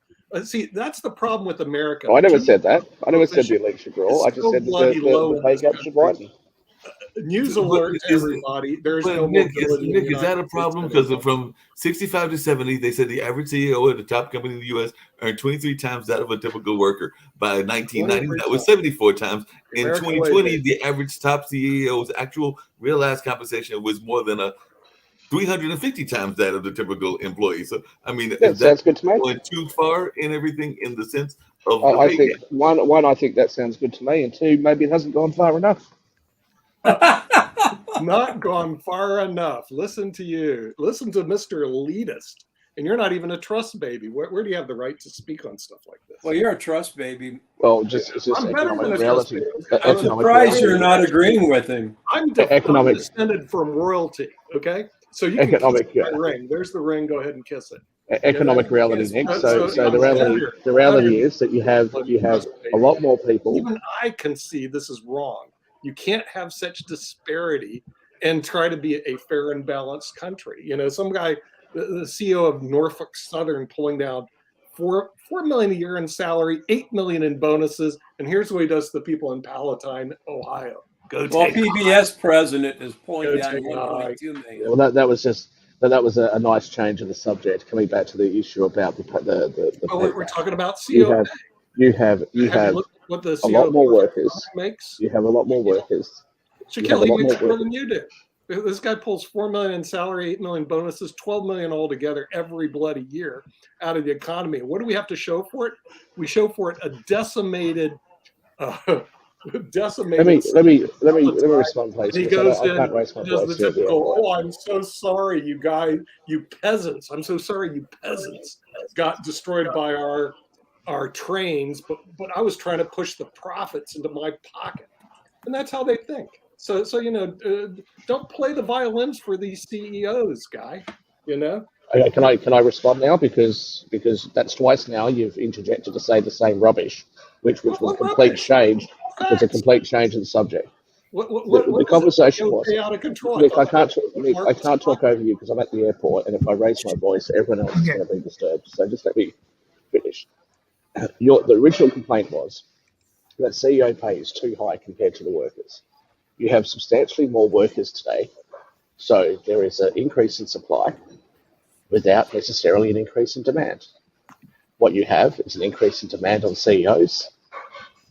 See, that's the problem with America. I never said that. I never said the elite should rule. I just said the pay gap should widen. News alert to everybody. There's no Nick, mobility. Nick, is that a problem? Because from 65 to 70, they said the average CEO at the top company in the U.S. earned 23 times that of a typical worker. By 1990, that was 74 times. In 2020, the average top CEO's actual realized compensation was more than 350 times that of the typical employee. So, I mean, that sounds good to me. Going too far in everything in the sense of I think one, I think that sounds good to me, and two, maybe it hasn't gone far enough. Not gone far enough. Listen to you. Listen to Mr. Elitist. And you're not even a trust baby. Where do you have the right to speak on stuff like this? Well, you're a trust baby. Well, it's just I'm better than economic a trust reality. baby. I'm surprised you're not agreeing with him. I'm descended from royalty. Okay, so you can Economic, kiss my ring. There's the ring. Go ahead and kiss it. Economic reality, Nick. So the reality is that you have a lot more people. Even I concede this is wrong. You can't have such disparity and try to be a fair and balanced country. You know, some guy, the CEO of Norfolk Southern, pulling down $4 million a year in salary, $8 million in bonuses, and here's what he does to the people in Palatine, Ohio. PBS president is pulling down $1.2 million. Well, that was a nice change of the subject. Coming back to the issue about the we're talking about CEO. You have what the a lot more workers. Makes. You have a lot more workers. Shaquille, he makes more than you do. This guy pulls $4 million in salary, $8 million bonuses, $12 million altogether every bloody year out of the economy. What do we have to show for it? We show for it a decimated. Let me respond, please. He goes in, I can't raise my voice. the typical, "Oh, I'm so sorry, you guys, you peasants. I'm so sorry, you peasants got destroyed by our trains, but I was trying to push the profits into my pocket," and that's how they think. So you know, don't play the violins for these CEOs, guy. You know. Okay, can I respond now? Because that's twice now you've interjected to say the same rubbish, which was a complete change. It was a complete change of the subject. The conversation was out of control. Nick, I can't talk over you because I'm at the airport, and if I raise my voice, everyone else is going to be disturbed. So just let me finish. The original complaint was that CEO pay is too high compared to the workers. You have substantially more workers today, so there is an increase in supply without necessarily an increase in demand. What you have is an increase in demand on CEOs.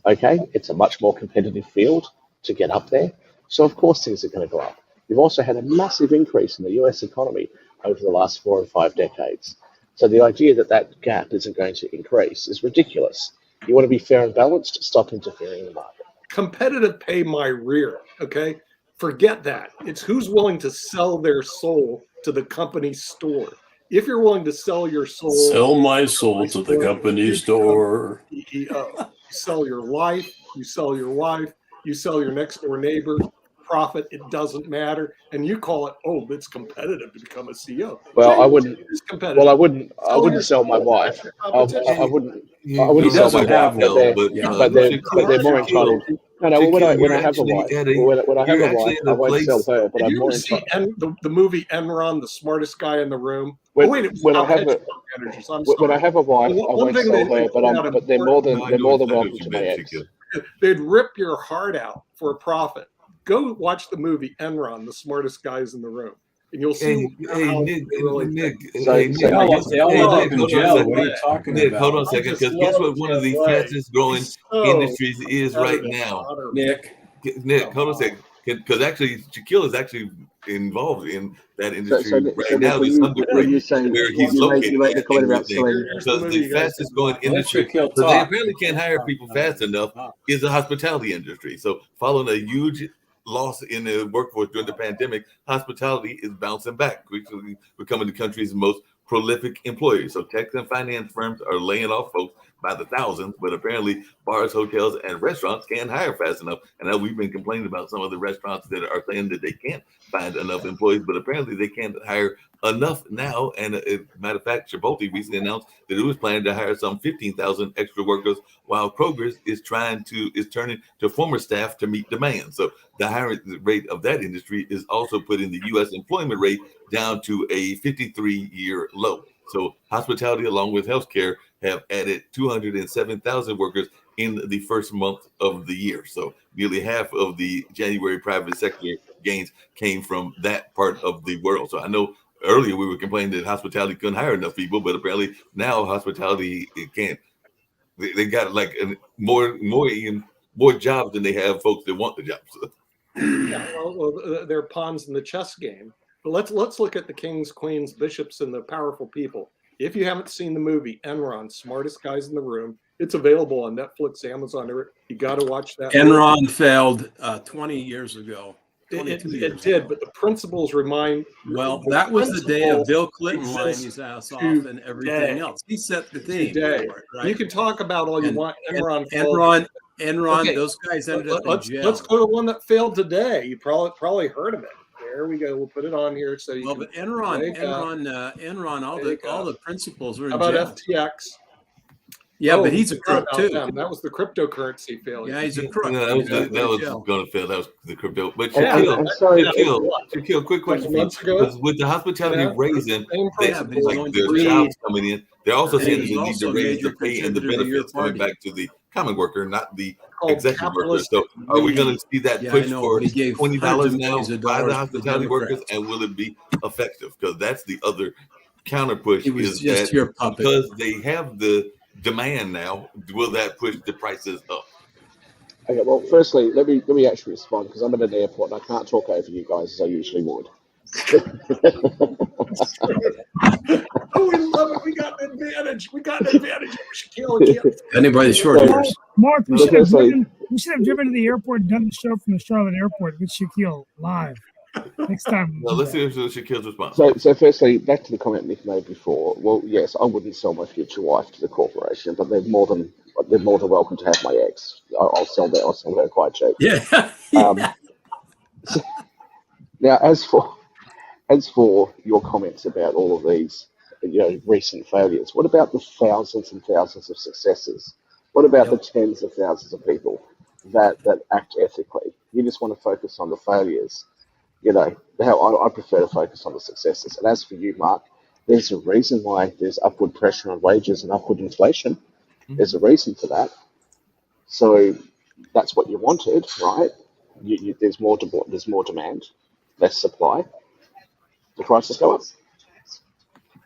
Okay, it's a much more competitive field to get up there, so of course things are going to go up. You've also had a massive increase in the US economy over the last 4 or 5 decades. So the idea that that gap isn't going to increase is ridiculous. You want to be fair and balanced, stop interfering in the market. Competitive pay my rear. Okay, forget that. It's who's willing to sell their soul to the company store. If you're willing to sell your soul, Sell my soul to the company store. CEO. Sell your life, you sell your wife, you sell your next door neighbor, profit, it doesn't matter. And you call it, oh, it's competitive to become a CEO. Well, I wouldn't. It's competitive. Well, I wouldn't sell my wife. I wouldn't sell my wife. But they're more entitled. No. When I have a wife, when I have a wife, I won't sell her. But I'm more entitled. The movie Enron, the smartest guy in the room. When I have a wife, I won't sell her. But they're more than welcome to my ex. They'd rip your heart out for a profit. Go watch the movie Enron, the smartest guys in the room, and you'll see. Nick, They all live in jail. What are you talking Nick, about? hold on a second, because guess what one of the fastest growing industries is right now? Nick, Hold on a second. Because actually, Shaquille is actually involved in that industry So right now to some degree, where he's located. You make the comment about selling. Because the fastest growing industry, Shaquille so they talk. apparently can't hire people fast enough, is the hospitality industry. So following a huge loss in the workforce during the pandemic, hospitality is bouncing back, quickly becoming the country's most prolific employer. So tech and finance firms are laying off folks by the thousands, but apparently bars, hotels, and restaurants can't hire fast enough. And now we've been complaining about some of the restaurants that are saying that they can't find enough employees, but apparently they can't hire enough now. And matter of fact, Chipotle recently announced that it was planning to hire some 15,000 extra workers, while Kroger's is turning to former staff to meet demand. So the hiring rate of that industry is also putting the U.S. employment rate down to a 53-year low. So hospitality, along with healthcare, have added 207,000 workers in the first month of the year. So nearly half of the January private sector gains came from that part of the world. So I know earlier we were complaining that hospitality couldn't hire enough people, but apparently now hospitality it can't. They got like more jobs than they have folks that want the jobs. Yeah, well, they're pawns in the chess game. But let's look at the kings, queens, bishops, and the powerful people. If you haven't seen the movie Enron, Smartest Guys in the Room, it's available on Netflix, Amazon. You got to watch that. Enron failed 20 years ago. It did, but the principles remind. Well, that was the day of Bill Clinton lying his ass off and everything else. He set the theme. You can talk about all you want. Enron, okay. Those guys ended up in jail. Let's go to one that failed today. You probably heard of it. There we go. We'll put it on here so you. Well, but Enron, all the principles are in jail. How about jail. FTX? Yeah, but he's a crook too. That was the cryptocurrency failure. Yeah, he's a crook. No, that was going to fail. That was the crypto. But Shaquille, quick question for you. With the hospitality raising, there's jobs coming in. They're also saying that they need to raise the pay and the benefits coming back to the common worker, not the executive worker. So are we going to see that push for $20 now by the hospitality workers, and will it be effective? Because that's the other counter push is that because they have the demand now, will that push the prices up? Okay, well, firstly, let me actually respond because I'm at an airport and I can't talk over you guys as I usually would. Oh, we love it. We got an advantage. Anybody short ears. Mark, we should have driven to the airport and done the show from the Charlotte airport with Shaquille live. Next time. Well, let's see if Shaquille's response. So firstly, back to the comment Nick made before. Well, yes, I wouldn't sell my future wife to the corporation, but they're more than welcome to have my ex. I'll sell her quite cheap. Yeah. Now, as for your comments about all of these, recent failures, what about the thousands and thousands of successes? What about the tens of thousands of people that act ethically? You just want to focus on the failures. I prefer to focus on the successes. And as for you, Mark, There's a reason why there's upward pressure on wages and upward inflation. There's a reason for that. So that's what you wanted, right? There's more demand, less supply. The prices go up.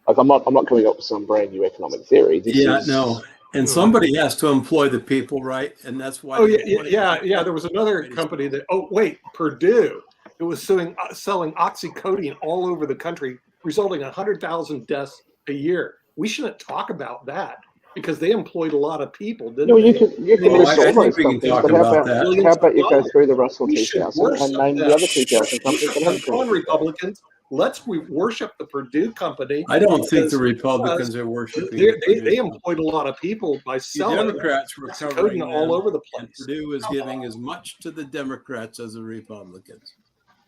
Like I'm not coming up with some brand new economic theory. No. And somebody has to employ the people, right? And that's why. Oh yeah. There was another company that. Oh wait, Purdue. It was selling oxycodone all over the country, resulting in 100,000 deaths a year. We shouldn't talk about that because they employed a lot of people, didn't they? You can list all those companies, talk but about that. how about you go through the Russell We should 2000 worship and name them. the other 2000 companies that haven't Come on, been? Republicans. Let's worship the Purdue company. I don't think because the Republicans are worshiping. They employed a lot of people by The selling Democrats were covering oxycodone all them, over the and place. Purdue is giving as much to the Democrats as the Republicans.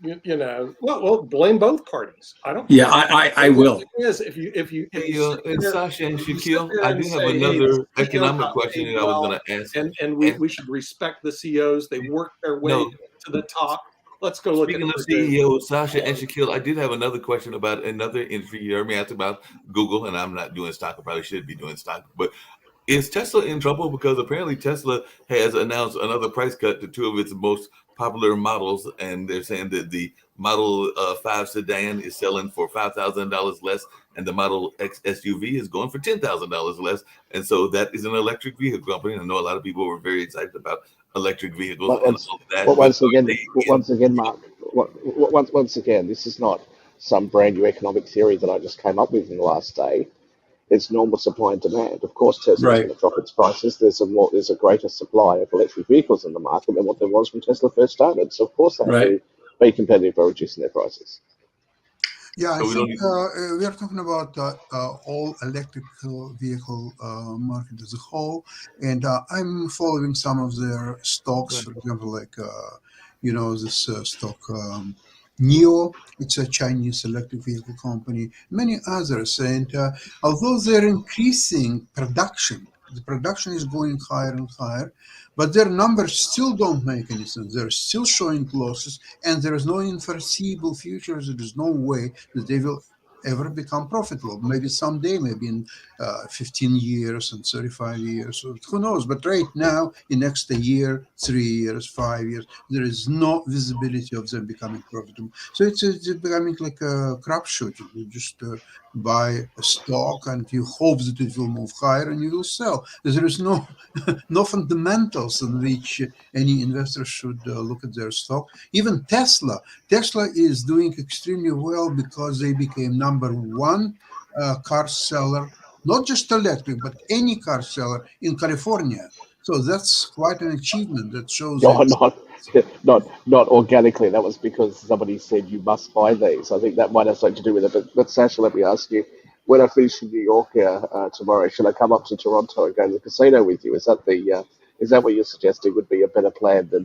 You know, well, blame both parties. I don't. Yeah, I will. The thing is, if you And Sasha and you sit Shaquille, there I and do have say, hey, another the CEO economic got question paid that I was well, going to ask. and we should respect the CEOs. They work their way No. to the top. Let's go look Speaking at of Purdue. CEOs, Sasha and Shaquille, I did have another question about another industry. You heard me ask about Google, and I'm not doing stock. I probably should be doing stock. But is Tesla in trouble? Because apparently Tesla has announced another price cut to two of its most popular models, and they're saying that the Model 5 sedan is selling for $5,000 less, and the Model X SUV is going for $10,000 less. And so that is an electric vehicle company. I know a lot of people were very excited about electric vehicles But and all of that. But once but again, Mark. Once again, this is not some brand new economic theory that I just came up with in the last day. It's normal supply and demand. Of course, Tesla's Right. going to drop its prices. There's a greater supply of electric vehicles in the market than what there was when Tesla first started. So of course they have Right. to be competitive by reducing their prices. Yeah, I So we think don't we are talking about all electrical vehicle market as a whole, and I'm following some of their stocks. For example, like this stock NIO. It's a Chinese electric vehicle company. Many others, and although they're increasing production, the production is going higher and higher, but their numbers still don't make any sense. They're still showing losses, and there is no foreseeable future. There is no way that they will ever become profitable. Maybe someday, maybe in 15 years and 35 years, so who knows? But right now, in next a year, 3 years, 5 years, there is no visibility of them becoming profitable. So it's becoming like a crapshoot. You just buy a stock and you hope that it will move higher and you will sell. There is no no fundamentals on which any investor should look at their stock. Even Tesla is doing extremely well because they became number one car seller, not just electric, but any car seller in California. So that's quite an achievement. That shows No, that not organically. That was because somebody said you must buy these. I think that might have something to do with it. But Sasha, let me ask you: when I finish in New York tomorrow, should I come up to Toronto and go to the casino with you? Is that what you're suggesting would be a better plan than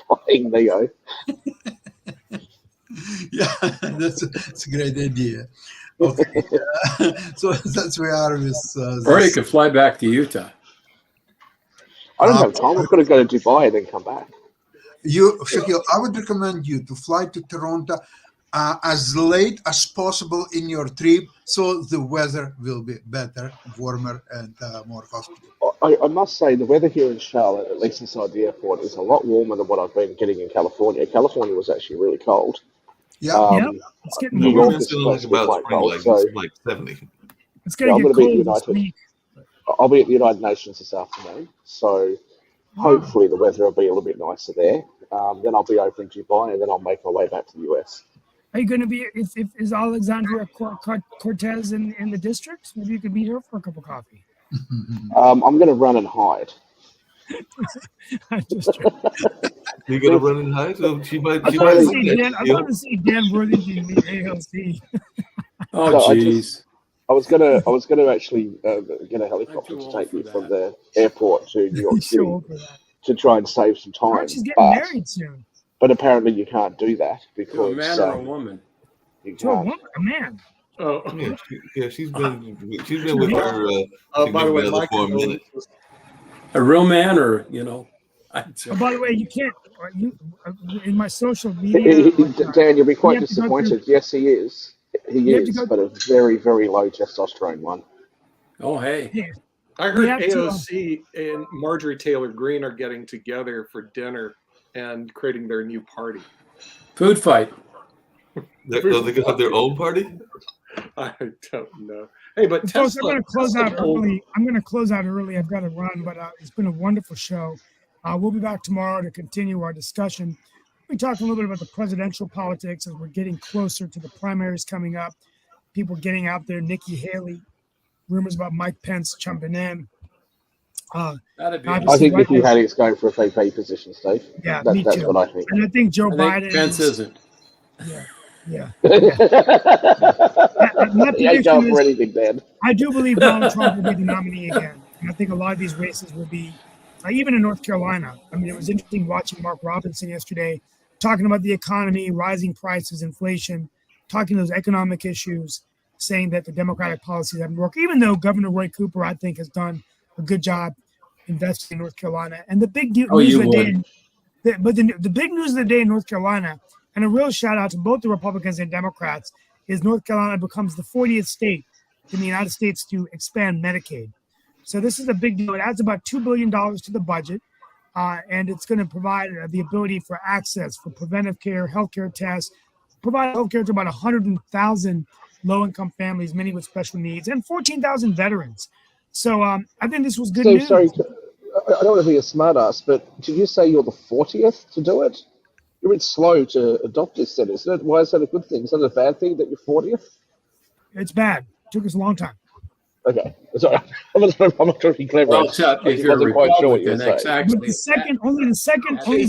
buying Neo? yeah, that's a great idea. Okay, so that's where we are with Or you this. could fly back to Utah. I don't have time. I've got to go to Dubai and then come back. Shaquille, I would recommend you to fly to Toronto as late as possible in your trip, so the weather will be better, warmer, and more hospitable. I must say the weather here in Charlotte, at least inside the airport, is a lot warmer than what I've been getting in California. California was actually really cold. Yeah, Yeah, it's getting New warm. York is It's feeling like supposed to be about quite spring, cold, like so it's like 70. It's going I'm to going get to be at cold this United. week. I'll be at the United Nations this afternoon, so hopefully the weather will be a little bit nicer there. Then I'll be over in Dubai, and then I'll make my way back to the US. Are you going to be? If is Alexandria Cortez in the district? Maybe you could meet her for a cup of coffee. I'm going to run and hide. I'm just trying. You're going to run and hide? So she might I see want that. to see Dan Worthington meet AOC. Oh, No, geez. I was gonna actually get a helicopter I'm too to old take me for from that. the airport to New York City Sure, for that. to try and save some time. Aren't she's getting But, married soon? but apparently you can't do that To a because man or a woman? you To a can't. woman, a man. Oh, She's been with her by the way, significant other my for a minute. condolences. A real man, or Oh, by the way, you can't. In my social media, Dan, you'll be quite have to go through- disappointed. Yes, he is. He You have to is, go- but a very, very low testosterone one. Oh, hey. Yeah. I heard have to, AOC and Marjorie Taylor Greene are getting together for dinner and creating their new party. Food fight. They're going to have their own party? I don't know. Hey, but Folks, Tesla. I'm going to close out Tesla- early. I've got to run, but it's been a wonderful show. We'll be back tomorrow to continue our discussion. We talked a little bit about the presidential politics as we're getting closer to the primaries coming up. People getting out there, Nikki Haley, rumors about Mike Pence jumping in. That'd be I I Obviously, think right Nikki now- Haley's going for a VP position, Steve. Yeah, me That's too. what I think. And I think Joe I Biden. think Pence isn't. Yeah. he My ain't going prediction for is anything, Dan. I do believe Donald Trump will be the nominee again. And I think a lot of these races will be, even in North Carolina. I mean, it was interesting watching Mark Robinson yesterday talking about the economy, rising prices, inflation, talking those economic issues, saying that the Democratic policies haven't worked, even though Governor Roy Cooper, I think, has done a good job investing in North Carolina. And the big news of the day, the big news of the day in North Carolina, and a real shout out to both the Republicans and Democrats, is North Carolina becomes the 40th state in the United States to expand Medicaid. So this is a big deal. It adds about $2 billion to the budget, and it's going to provide the ability for access for preventive care, healthcare tests, provide healthcare to about 100,000 low-income families, many with special needs, and 14,000 veterans. So I think this was good Steve, news. sorry, I don't want to be a smartass, but did you say you're the 40th to do it? You're a bit slow to adopt this, then, isn't it? Why is that a good thing? Is that a bad thing that you're 40th? It's bad. It took us a long time. Okay, sorry. I'm not trying to be clever. Well, except I if you're a wasn't quite sure what you were Republican, saying. But exactly. only the second state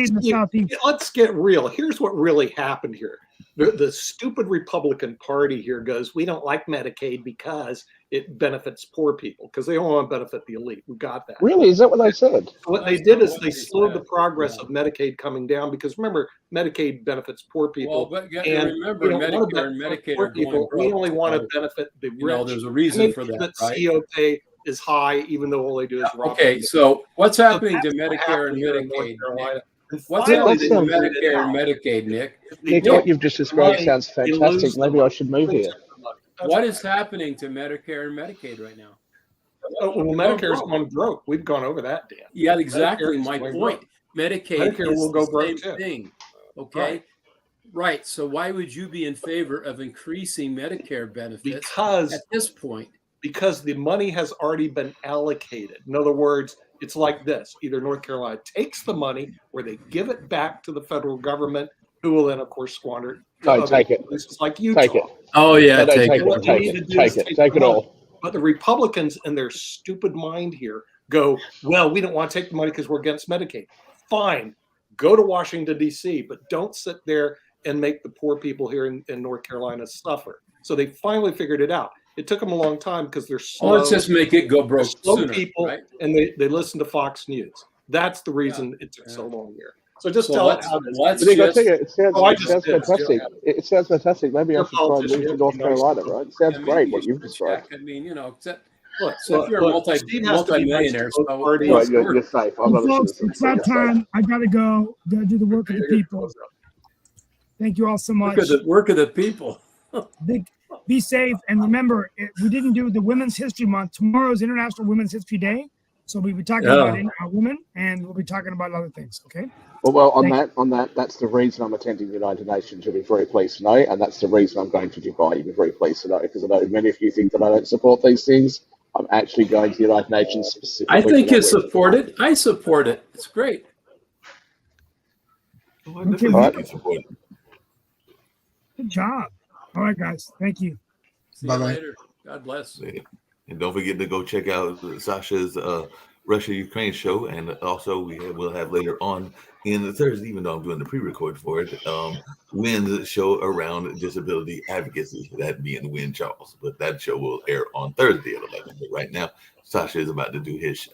in the Southeast. Let's get real. Here's what really happened here. The stupid Republican Party here goes, we don't like Medicaid because it benefits poor people, because they don't want to benefit the elite. We got that. Really? Is that what they said? What they did is they slowed the progress of Medicaid coming down, because remember, Medicaid benefits poor Well, people. but And remember, we don't want to Medicare and benefit Medicaid poor are going people. We broke. only want to So, benefit the you know, rich. there's a I reason mean, for that, that right? CO pay is high, even though all they do is rob Okay, them. so what's So happening to that's what Medicare happened and here in North Medicaid? Carolina. Nick? And What's finally, happening they to figured it Medicare out. and Medicaid, Nick? They Nick, did. what you've just described Money, sounds they fantastic. lose the Maybe I money. should move They here. take the money. That's What is happening to Medicare and Medicaid right now? Well, Medicare's gone broke. We've gone over that, Dan. Yeah, exactly Medicare is my going point. Medicaid Medicare is will go the broke same too. thing. Okay. Right. Right. So why would you be in favor of increasing Medicare benefits Because at this point? because the money has already been allocated. In other words, it's like this: either North Carolina takes the money, or they give it back to the federal government, who will then, of course, squander it. No, Other take it. places like Utah. Take it. Oh yeah, No, no, take take it. What it. they Take need to it. do Take is it. take Take the it money. all. But the Republicans, in their stupid mind here, go, well, we don't want to take the money because we're against Medicaid. Fine, go to Washington, D.C., but don't sit there and make the poor people here in North Carolina suffer. So they finally figured it out. It took them a long time because they're slow. Well, let's just make it go They're broke slow sooner, people, right? and they listen to Fox News. That's the reason it took so long here. So just So tell it let's- how it is. let's But Nick, I just- tell you, it sounds, Oh, I it just sounds did. fantastic. It sounds fantastic. Maybe I You're a should try and move politician. to North You're nice. Carolina, right? It sounds I mean, great you what you've should described. check. I mean, you know, Look, so if you're a Steve has to be nice to multi-millionaire, both so parties. Right, you're safe. I'm Well, not a folks, citizen. it's that time. I gotta go. Gotta do the work of the people. Thank you all so much. work of the people. Be safe, and remember, we didn't do the Women's History Month. Tomorrow's International Women's History Day, so we'll be talking about women, and we'll be talking about other things. Okay. Well, Thank on that, that's the reason I'm attending the United Nations. You'll be very pleased to know, and that's the reason I'm going to Dubai. You'll be very pleased to know, because I know many of you think that I don't support these things. I'm actually going to the United Nations specifically. I think for you that reason. support it. I support it. It's great. Oh, I definitely Okay. think you support it. Good job. All right, guys. Thank you. See you Bye-bye. later. God bless. And don't forget to go check out Sasha's Russia-Ukraine show, and also we'll have later on in the Thursday, even though I'm doing the pre-record for it, Wynn's show around disability advocacy, that being Wynn Charles. But that show will air on Thursday at 11. But right now, Sasha is about to do his show.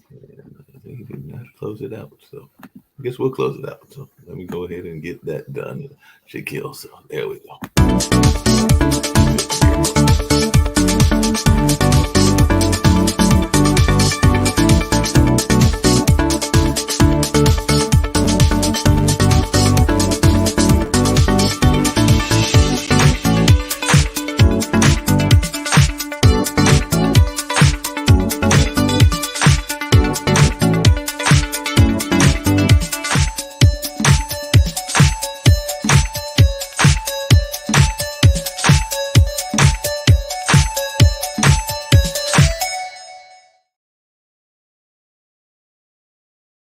And I think he did not close it out, so I guess we'll close it out. So let me go ahead and get that done. Shaquille, so there we go.